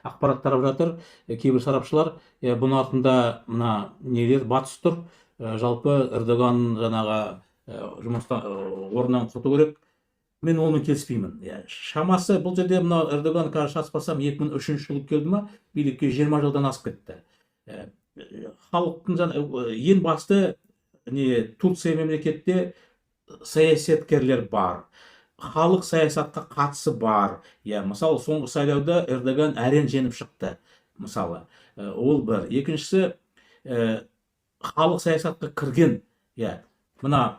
ақпарат тарап жатыр. Кейбір сарапшылар бұның артында мына нелер батыс тұр. Жалпы Эрдоган жаңағы жұмыстан орнынан құрту керек. Мен оны келіспеймін. Шамасы бұл жерде мына Эрдоган қазір шатаспасам 2003 жылы келді ма, билікке 20 жылдан асып кетті. Халықтың ең басты Турция мемлекетте саясаткерлер бар. Халық саясатқа қатысы бар. Мысалы, соңғы сайлауда Эрдоган әрең жеңіп шықты. Мысалы, ол бір. Екіншісі, халық саясатқа кірген. Мына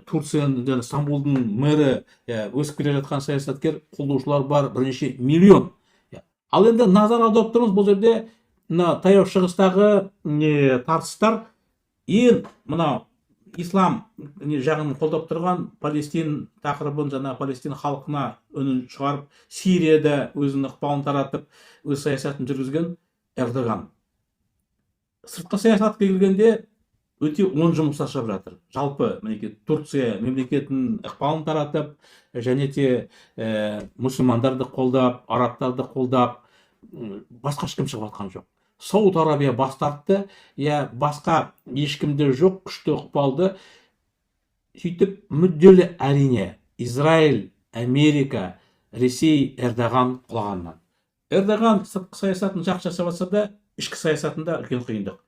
Турцияның, Стамбулдың мэрі, өсіп келе жатқан саясаткер, қолдаушылар бар, бірнеше миллион. Ал енді назар аударып тұрмыз, бұл жерде таяу шығыстағы тартыстар ең мына ислам жағын қолдап тұрған Палестин тақырыбын, Палестин халқына үнін шығарып, Сирияда өзінің ықпалын таратып, өз саясатын жүргізген Эрдоган. Сыртқы саясатқа келгенде өте оң жұмыс жасап жатыр. Жалпы Турция мемлекетінің ықпалын таратып, және де мұсылмандарды қолдап, арабтарды қолдап, басқа ешкім шығып жатқан жоқ. Сауд Арабия бас тартты, басқа ешкімде жоқ күшті ықпалды. Сөйтіп мүдделі әрине Израиль, Америка, Ресей Эрдоган құлағаннан. Эрдоган сыртқы саясатын жақсы жасап жатса да, ішкі саясатында үлкен қиындық.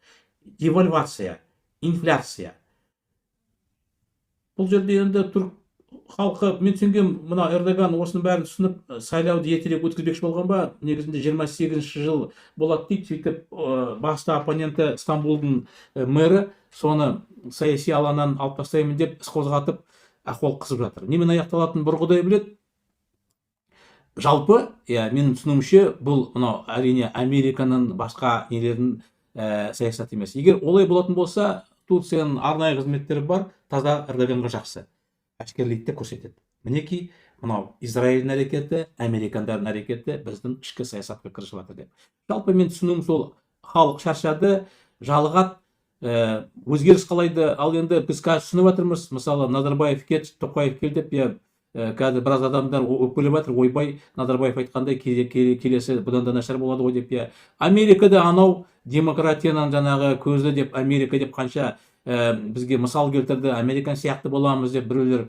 Девальвация, инфляция. Бұл жерде енді түрік халқы, мен түсінген, мына Эрдоган осының бәрін түсініп, сайлауды ертерек өткізбекші болған ба, негізінде 28-ші жыл болады дейді. Сөйтіп басты оппоненті Стамбулдың мэрі соны саяси алаңнан алып тастаймын деп іс қозғатып, ахуал қызып жатыр. Немен аяқталатынын бір Құдай біледі. Жалпы, менің түсінуімше, бұл әрине Американың басқа нелердің саясат емес. Егер олай болатын болса, Турцияның арнайы қызметтері бар, таза Эрдоганға жақсы әшкерлейді деп көрсетеді. Мінекей, мынау Израильдің әрекеті, Американдардың әрекеті біздің ішкі саясатқа кірісіп жатыр деп. Жалпы мен түсінуім сол, халық шаршады, жалығат, өзгеріс қалайды. Ал енді біз қазір түсініп жатырмыз, мысалы Назарбаев кет, Тоқаев кел деп, қазір біраз адамдар өкпелеп жатыр, ойбай, Назарбаев айтқандай келесі бұдан да нашар болады ғой деп. Америкада анау демократияның жаңағы көзі деп, Америка деп қанша бізге мысал келтірді, Американ сияқты боламыз деп біреулер